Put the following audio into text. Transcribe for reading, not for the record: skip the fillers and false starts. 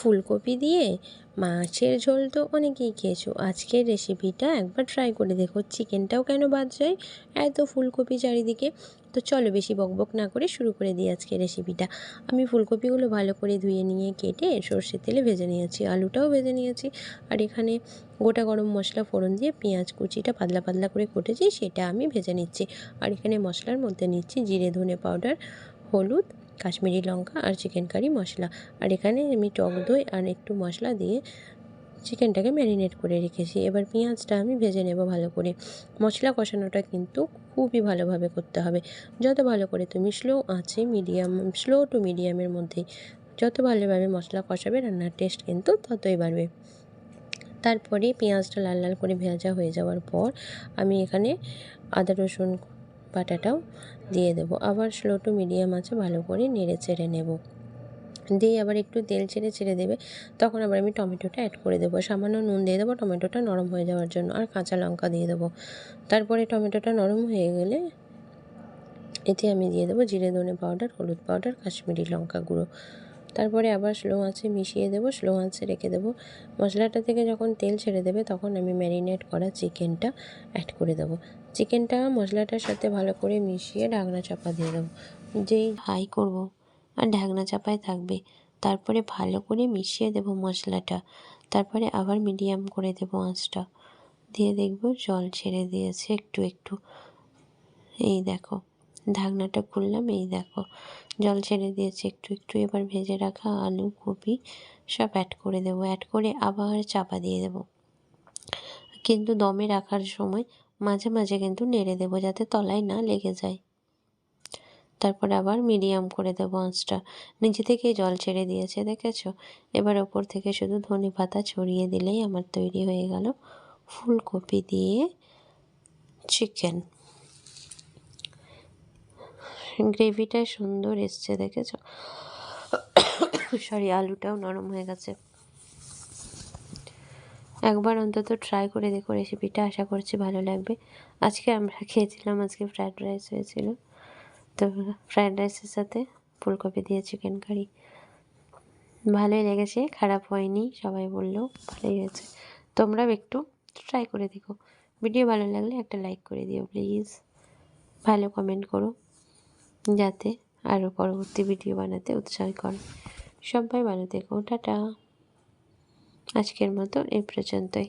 ফুলকপি দিয়ে মাছের ঝোল তো অনেকেই খেয়েছো, আজকের রেসিপিটা একবার ট্রাই করে দেখো। চিকেনটাও কেন বাদ যায়, এত ফুলকপি চারিদিকে। তো চলো বেশি বকবক না করে শুরু করে দিই আজকের রেসিপিটা। আমি ফুলকপিগুলো ভালো করে ধুয়ে নিয়ে কেটে সর্ষের তেলে ভেজে নিয়েছি, আলুটাও ভেজে নিয়েছি। আর এখানে গোটা গরম মশলা ফোড়ন দিয়ে পেঁয়াজ কুচিটা পাতলা পাতলা করে কেটেছি, সেটা আমি ভেজে নিচ্ছি। আর এখানে মশলার মধ্যে নিচ্ছি জিরে ধনে পাউডার, হলুদ, কাশ্মীরি লঙ্কা আর চিকেন কারি মশলা। আর এখানে আমি টক দই আর একটু মশলা দিয়ে চিকেনটাকে ম্যারিনেট করে রেখেছি। এবার পেঁয়াজটা আমি ভেজে নেব ভালো করে। মশলা কষানোটা কিন্তু খুবই ভালোভাবে করতে হবে। যত ভালো করে তুমি স্লো টু মিডিয়ামের মধ্যেই যত ভালোভাবে মশলা কষাবে, রান্নার টেস্ট কিন্তু ততই বাড়বে। তারপরে পেঁয়াজটা লাল লাল করে ভাজা হয়ে যাওয়ার পর আমি এখানে আদা রসুন বাটাটাও দিয়ে দেবো। আবার স্লো টু মিডিয়াম আছে ভালো করে নেড়ে চেড়ে নেব। দিয়ে আবার একটু তেল ছেড়ে দেবে, তখন আবার আমি টমেটোটা অ্যাড করে দেবো। সামান্য নুন দিয়ে দেবো টমেটোটা নরম হয়ে যাওয়ার জন্য, আর কাঁচা লঙ্কা দিয়ে দেবো। তারপরে টমেটোটা নরম হয়ে গেলে এতে আমি দিয়ে দেবো জিরে ধনে পাউডার, হলুদ পাউডার, কাশ্মীরি লঙ্কা গুঁড়ো। তারপরে আবার স্লো আঁচে মিশিয়ে দেবো, স্লো আঁচে রেখে দেবো। মশলাটা থেকে যখন তেল ছেড়ে দেবে তখন আমি ম্যারিনেট করা চিকেনটা অ্যাড করে দেবো। চিকেনটা মশলাটার সাথে ভালো করে মিশিয়ে ঢাকনা চাপা দিয়ে দেবো। যেই হাই করব আর ঢাকনা চাপায় থাকবে, তারপরে ভালো করে মিশিয়ে দেবো মশলাটা। তারপরে আবার মিডিয়াম করে দেবো আঁচটা, দিয়ে দেখবো জল ছেড়ে দিয়েছে একটু একটু। এই দেখো, ঢাকনাটা খুললাম, এই দেখো জল ছেড়ে দিয়েছে একটু একটু। এবার ভেজে রাখা আলু কপি সব অ্যাড করে দেবো, অ্যাড করে আবার চাপা দিয়ে দেবো। কিন্তু দমে রাখার সময় মাঝে মাঝে কিন্তু নেড়ে দেবো যাতে তলায় না লেগে যায়। তারপর আবার মিডিয়াম করে দেবো আঁচটা। নিচে থেকে জল ছেড়ে দিয়েছে দেখেছো। এবার ওপর থেকে শুধু ধনে পাতা ছড়িয়ে দিলেই আমার তৈরি হয়ে গেল ফুলকপি দিয়ে চিকেন। গ্রেভিটা সুন্দর এসছে দেখেছো। সরি, আলুটাও নরম হয়ে গেছে। একবার অন্তত ট্রাই করে দেখো রেসিপিটা, আশা করছি ভালো লাগবে। আজকে আমরা খেয়েছিলাম, আজকে ফ্রায়েড রাইস হয়েছিল, তো ফ্রায়েড রাইসের সাথে ফুলকপি দিয়ে চিকেন কারি ভালোই লেগেছে, খারাপ হয়নি, সবাই বললো ভালোই হয়েছে। তোমরাও একটু ট্রাই করে দেখো। ভিডিও ভালো লাগলে একটা লাইক করে দিও প্লিজ, ভালো কমেন্ট করো যাতে আরও পরবর্তী ভিডিও বানাতে উৎসাহ করে। সবাই ভালো থেকো, টাটা। আজকের মতো এই পর্যন্তই।